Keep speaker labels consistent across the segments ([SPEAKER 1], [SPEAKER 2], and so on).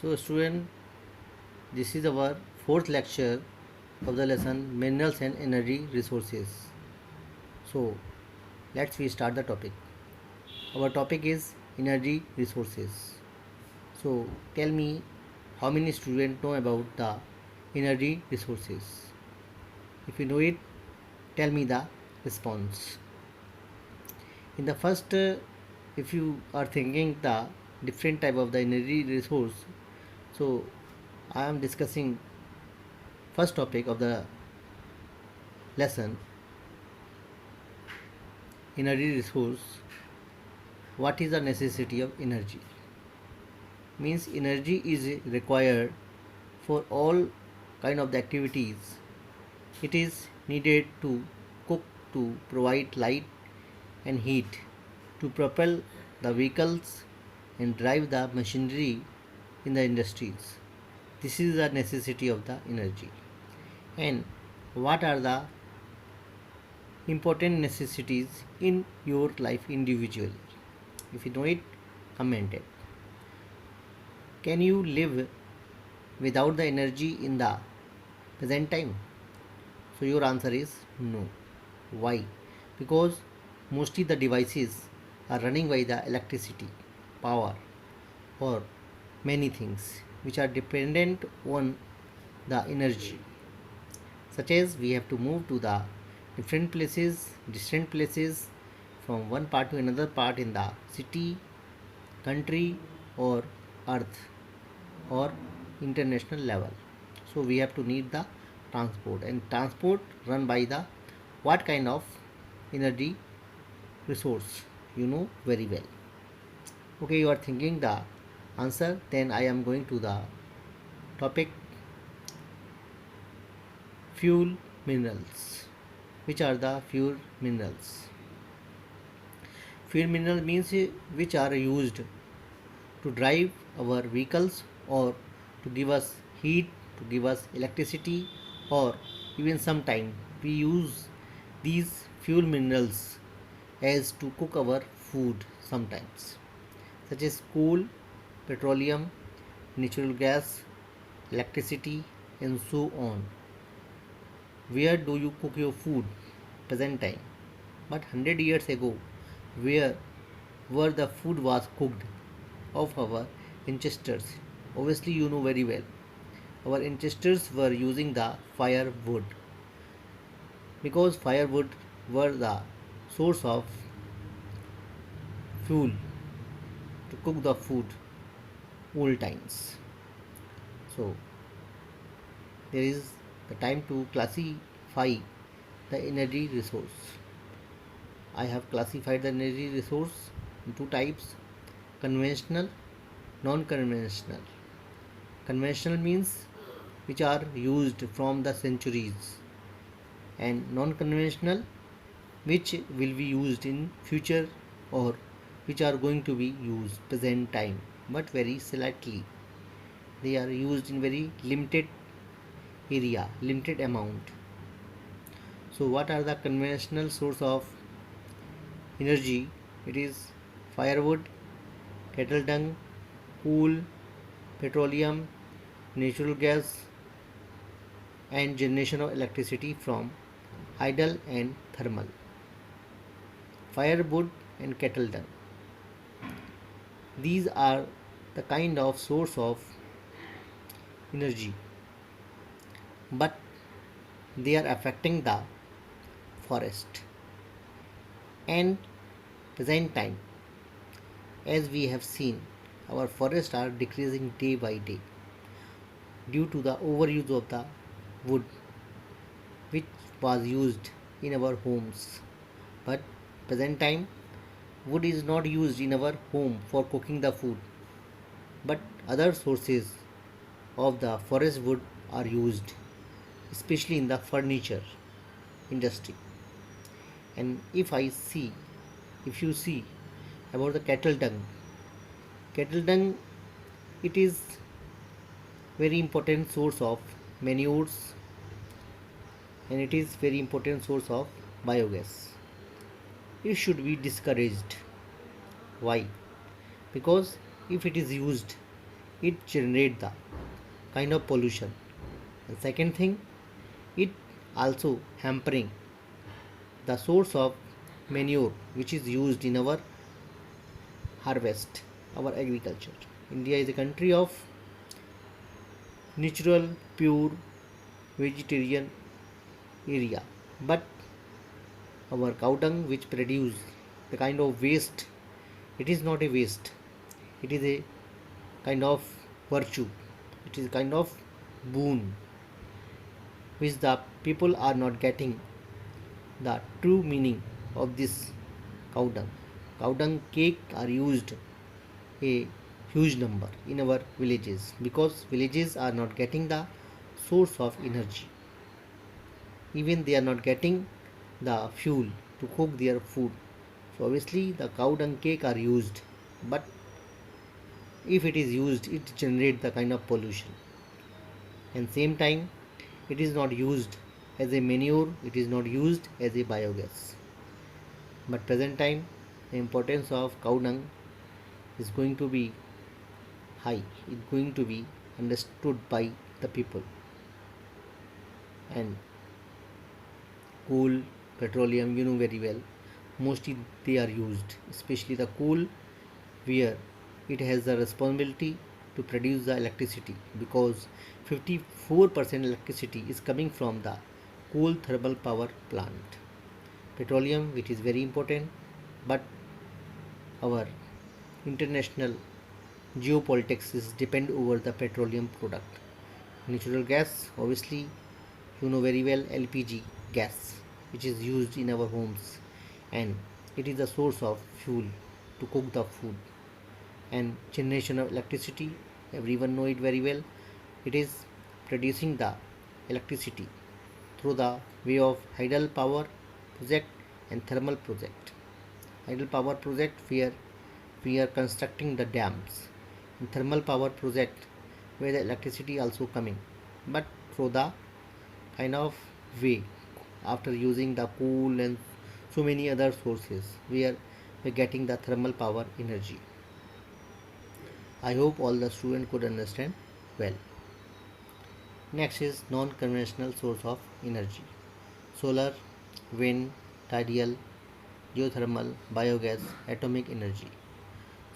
[SPEAKER 1] So student, this is our fourth lecture of the lesson minerals and energy resources. So let's we start the topic. Our topic is energy resources. So tell me how many students know about the energy resources. If you know it, tell me the response. In the first, if you are thinking the different type of the energy resource, so I am discussing first topic of the lesson energy resource. What is the necessity of energy? Means energy is required for all kind of the activities. It is needed to cook, to provide light and heat, to propel the vehicles and drive the machinery in the industries. This is the necessity of the energy. And what are the important necessities in your life individually? If you know it, comment it. Can you live without the energy in the present time? So your answer is no. Why? Because mostly the devices are running by the electricity, power, or many things which are dependent on the energy. Such as we have to move to the different places, distant places, from one part to another part in the city, country, or earth, or international level. So we have to need the transport, and transport run by the what kind of energy resource, you know very well. Okay, you are thinking the answer, then I am going to the topic fuel minerals. Which are the fuel minerals? Fuel mineral means which are used to drive our vehicles, or to give us heat, to give us electricity, or even sometime we use these fuel minerals as to cook our food sometimes, such as coal, petroleum, natural gas, electricity, and so on. Where do you cook your food present time? But 100 years ago, where the food was cooked of our ancestors? Obviously, you know very well. Our ancestors were using the firewood, because firewood were the source of fuel to cook the food old times. So there is the time to classify the energy resource. I have classified the energy resource in two types: conventional, non conventional. Conventional means which are used from the centuries, and non conventional which will be used in future, or which are going to be used present time but very slightly. They are used in very limited area, limited amount. So what are the conventional source of energy? It is firewood, cattle dung, coal, petroleum, natural gas, and generation of electricity from hydel and thermal. Firewood and cattle dung, these are the kind of source of energy, but they are affecting the forest. And present time, as we have seen, our forests are decreasing day by day due to the overuse of the wood which was used in our homes. But present time, wood is not used in our home for cooking the food, but other sources of the forest wood are used, especially in the furniture industry. And if you see about the cattle dung, it is very important source of manures, and it is very important source of biogas. It should be discouraged. Why? Because if it is used it generate the kind of pollution. And second thing, it also hampering the source of manure which is used in our harvest, our agriculture. India is a country of natural, pure vegetarian area, but our cow dung which produce the kind of waste, it is not a waste, it is a kind of virtue, it is a kind of boon which the people are not getting the true meaning of this cow dung. Cow dung cake are used a huge number in our villages because villages are not getting the source of energy. Even they are not getting the fuel to cook their food. So obviously the cow dung cake are used, but if it is used, it generates the kind of pollution. And same time, it is not used as a manure, it is not used as a biogas. But present time, the importance of cow dung is going to be high. It's going to be understood by the people. And coal, petroleum, you know very well, mostly they are used, especially the coal where it has the responsibility to produce the electricity because 54% electricity is coming from the coal thermal power plant. Petroleum, which is very important, but our international geopolitics is depend over the petroleum product. Natural gas, obviously, you know very well, LPG gas, which is used in our homes, and it is the source of fuel to cook the food. And generation of electricity, everyone know it very well, it is producing the electricity through the way of hydel power project and thermal project. Hydel power project where we are constructing the dams, and thermal power project where the electricity also coming, but through the kind of way after using the coal and so many other sources where we're getting the thermal power energy. I hope all the students could understand well. Next is non-conventional source of energy. Solar, wind, tidal, geothermal, biogas, atomic energy.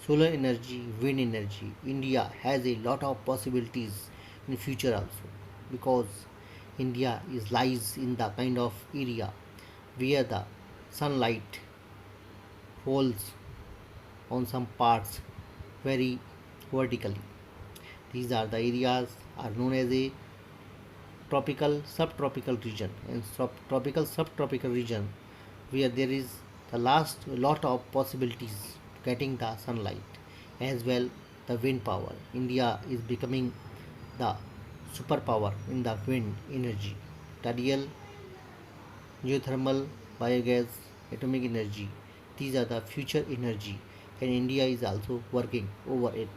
[SPEAKER 1] Solar energy, wind energy. India has a lot of possibilities in future also because India is lies in the kind of area where the sunlight falls on some parts very vertically. These are the areas are known as a tropical subtropical region, and tropical subtropical region where there is the last lot of possibilities getting the sunlight as well the wind power. India is becoming the superpower in the wind energy, tidal, geothermal, biogas, atomic energy. These are the future energy, and India is also working over it.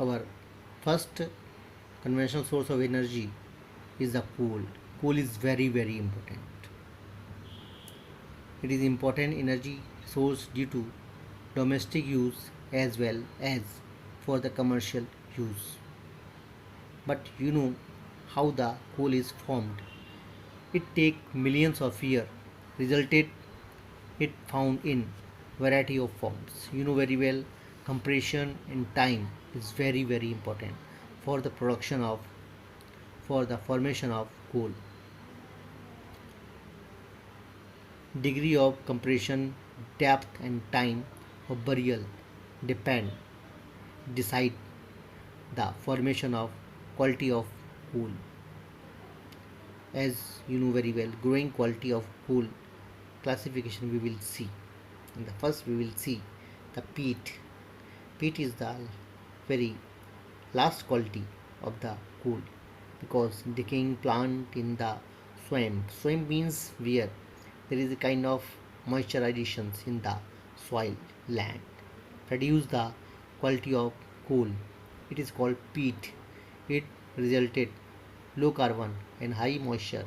[SPEAKER 1] Our first conventional source of energy is the coal. Coal is very very important. It is important energy source due to domestic use as well as for the commercial use. But you know how the coal is formed. It take millions of years, resulted it found in variety of forms. You know very well, compression and time is very very important for the production of for the formation of coal. Degree of compression, depth and time of burial depend decide the formation of quality of coal. As you know very well, growing quality of coal classification we will see. In the first we will see the peat. Peat is the very last quality of the coal because decaying plant in the swamp. Swamp means where there is a kind of moisturizations in the soil land produce the quality of coal. It is called peat. It resulted low carbon and high moisture,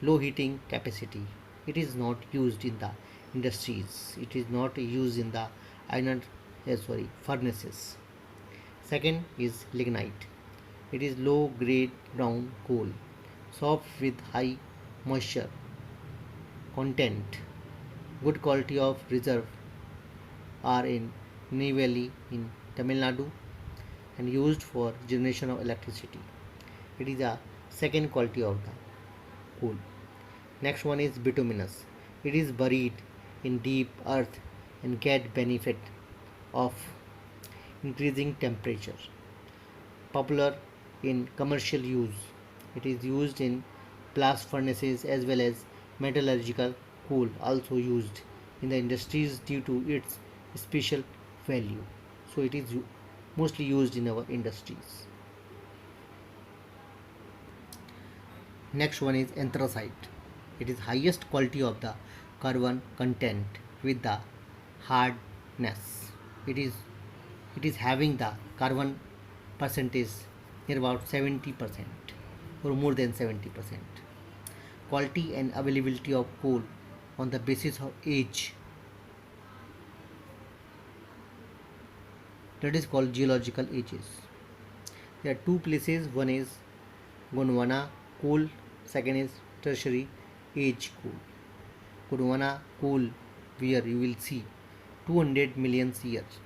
[SPEAKER 1] low heating capacity. It is not used in the industries. It is not used in the iron furnaces. Second is lignite. It is low grade brown coal, soft with high moisture content. Good quality of reserve are in Neyveli in Tamil Nadu and used for generation of electricity. It is a second quality of the coal. Next one is bituminous. It is buried in deep earth and get benefit of increasing temperature. Popular in commercial use. It is used in blast furnaces as well as metallurgical coal, also used in the industries due to its special value. So it is mostly used in our industries. Next one is anthracite. It is highest quality of the carbon content with the hardness. It is it is having the carbon percentage near about 70% or more than 70%. Quality and availability of coal on the basis of age, that is called geological ages. There are two places, one is Gondwana coal, second is tertiary age coal. Gondwana coal, where you will see 200 million years.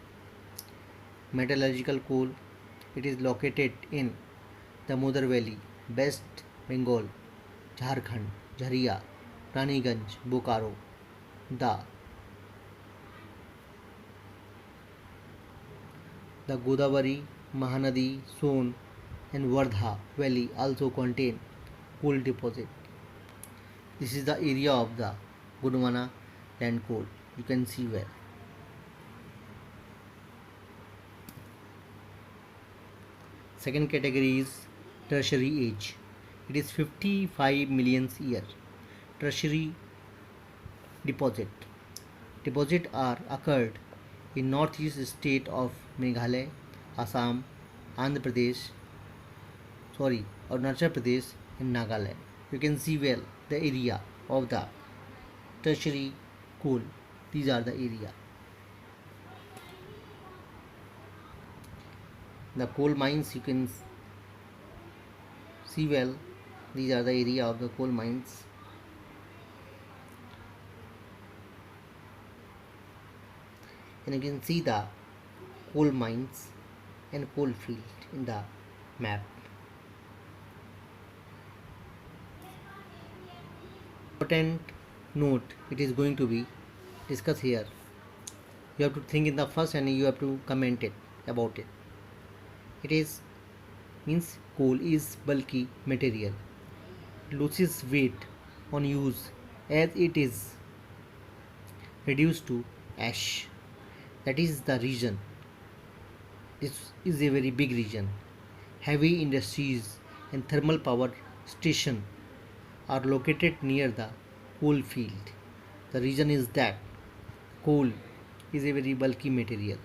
[SPEAKER 1] Metallurgical coal, it is located in Damodar Valley, West Bengal, Jharkhand, Jharia, Raniganj, Bokaro. The the Godavari, Mahanadi, Son and Wardha Valley also contain coal deposit. This is the area of the Gondwana land coal. You can see where. Second category is tertiary age. It is 55 million year. Tertiary deposit. Deposit are occurred in northeast state of Meghalaya, Assam, Andhra Pradesh, Arunachal Pradesh and Nagaland. You can see well the area of the tertiary coal. These are the area. The coal mines, you can see well, these are the area of the coal mines. And you can see the coal mines and coal field in the map. Important note, it is going to be discussed here. You have to think in the first and you have to comment it about it. It is means coal is bulky material. It loses weight on use as it is reduced to ash. That is the region. This is a very big region. Heavy industries and thermal power station are located near the coal field. The reason is that coal is a very bulky material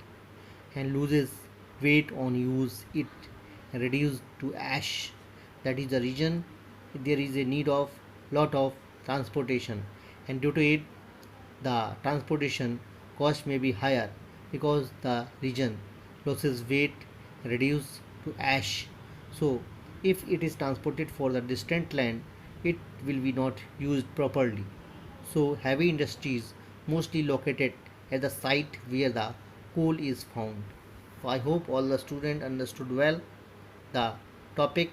[SPEAKER 1] and loses weight on use it and reduced to ash. That is the reason there is a need of lot of transportation, and due to it the transportation cost may be higher because the region loses weight reduced to ash. So if it is transported for the distant land, it will be not used properly. So heavy industries mostly located at the site where the coal is found. So I hope all the students understood well the topic.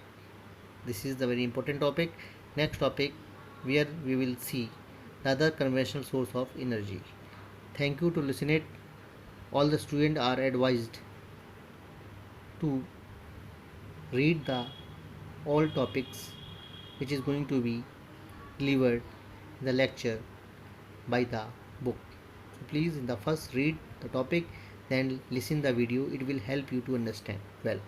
[SPEAKER 1] This is the very important topic. Next topic where we will see the other conventional source of energy. Thank you to listen it. All the students are advised to read the all topics which is going to be delivered in the lecture by the book. So please in the first read the topic, then listen the video. It will help you to understand well.